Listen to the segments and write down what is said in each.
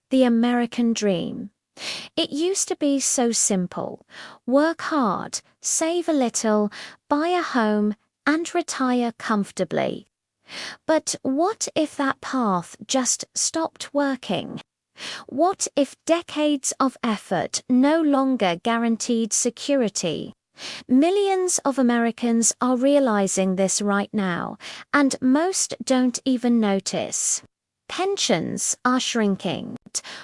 The American dream. It used to be so simple. Work hard, save a little, buy a home, and retire comfortably. But what if that path just stopped working? What if decades of effort no longer guaranteed security? Millions of Americans are realizing this right now, and most don't even notice. Pensions are shrinking.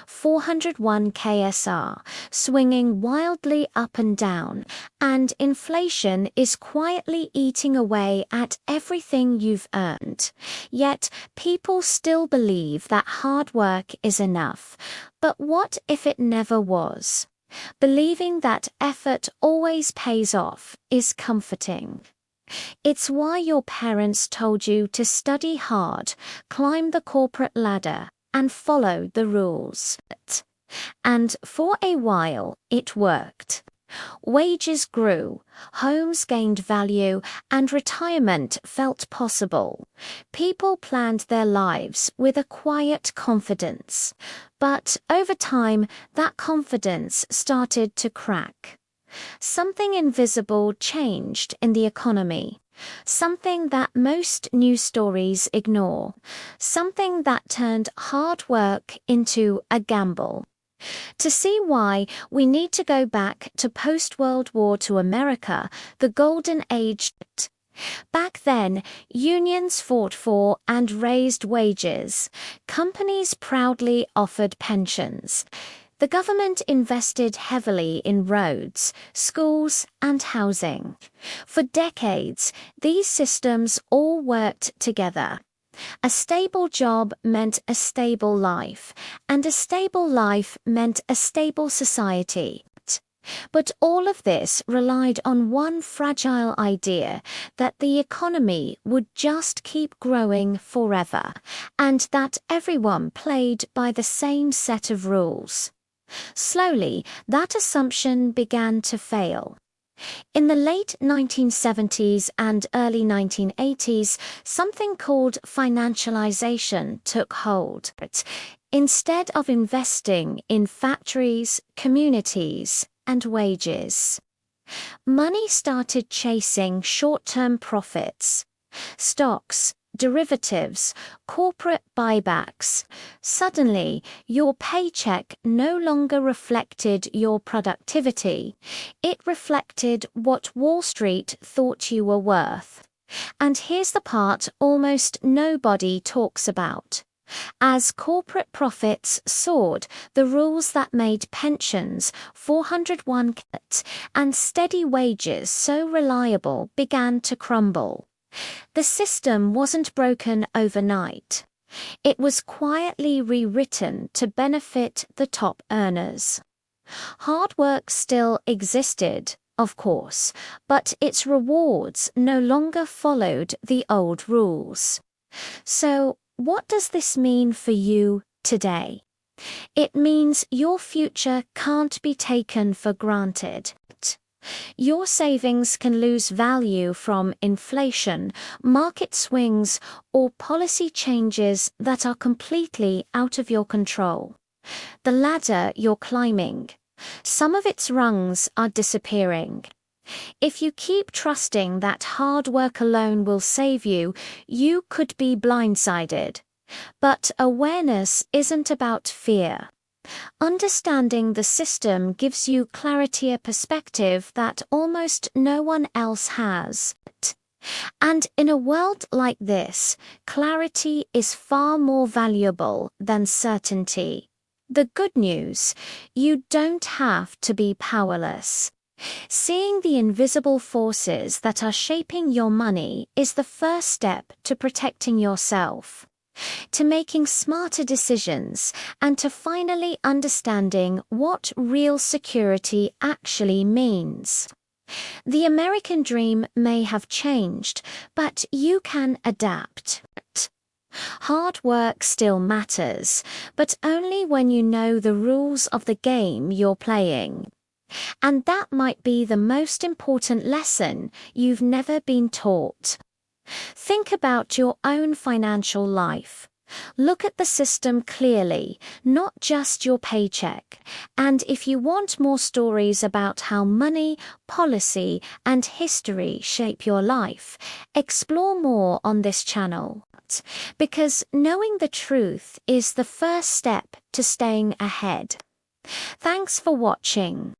401 KSR, swinging wildly up and down, and inflation is quietly eating away at everything you've earned. Yet, people still believe that hard work is enough. But what if it never was? Believing that effort always pays off is comforting. It's why your parents told you to study hard, climb the corporate ladder, and follow the rules. And for a while, it worked. Wages grew, homes gained value, and retirement felt possible. People planned their lives with a quiet confidence. But over time, that confidence started to crack. Something invisible changed in the economy. Something that most news stories ignore. Something that turned hard work into a gamble. To see why, we need to go back to post-World War II America, the golden age. Back then, unions fought for and raised wages. Companies proudly offered pensions. The government invested heavily in roads, schools, and housing. For decades, these systems all worked together. A stable job meant a stable life, and a stable life meant a stable society. But all of this relied on one fragile idea, that the economy would just keep growing forever, and that everyone played by the same set of rules. Slowly, that assumption began to fail. In the late 1970s and early 1980s, something called financialization took hold. Instead of investing in factories, communities, and wages, money started chasing short-term profits. Stocks, derivatives, corporate buybacks. Suddenly, your paycheck no longer reflected your productivity. It reflected what Wall Street thought you were worth. And here's the part almost nobody talks about. As corporate profits soared, the rules that made pensions, 401k, and steady wages so reliable began to crumble. The system wasn't broken overnight. It was quietly rewritten to benefit the top earners. Hard work still existed, of course, but its rewards no longer followed the old rules. So, what does this mean for you today? It means your future can't be taken for granted. Your savings can lose value from inflation, market swings, or policy changes that are completely out of your control. The ladder you're climbing, some of its rungs are disappearing. If you keep trusting that hard work alone will save you, you could be blindsided. But awareness isn't about fear. Understanding the system gives you clarity, a perspective that almost no one else has. And in a world like this, clarity is far more valuable than certainty. The good news, you don't have to be powerless. Seeing the invisible forces that are shaping your money is the first step to protecting yourself, to making smarter decisions, and to finally understanding what real security actually means. The American dream may have changed, but you can adapt. Hard work still matters, but only when you know the rules of the game you're playing. And that might be the most important lesson you've never been taught. Think about your own financial life. Look at the system clearly, not just your paycheck. And if you want more stories about how money, policy, and history shape your life, explore more on this channel. Because knowing the truth is the first step to staying ahead. Thanks for watching.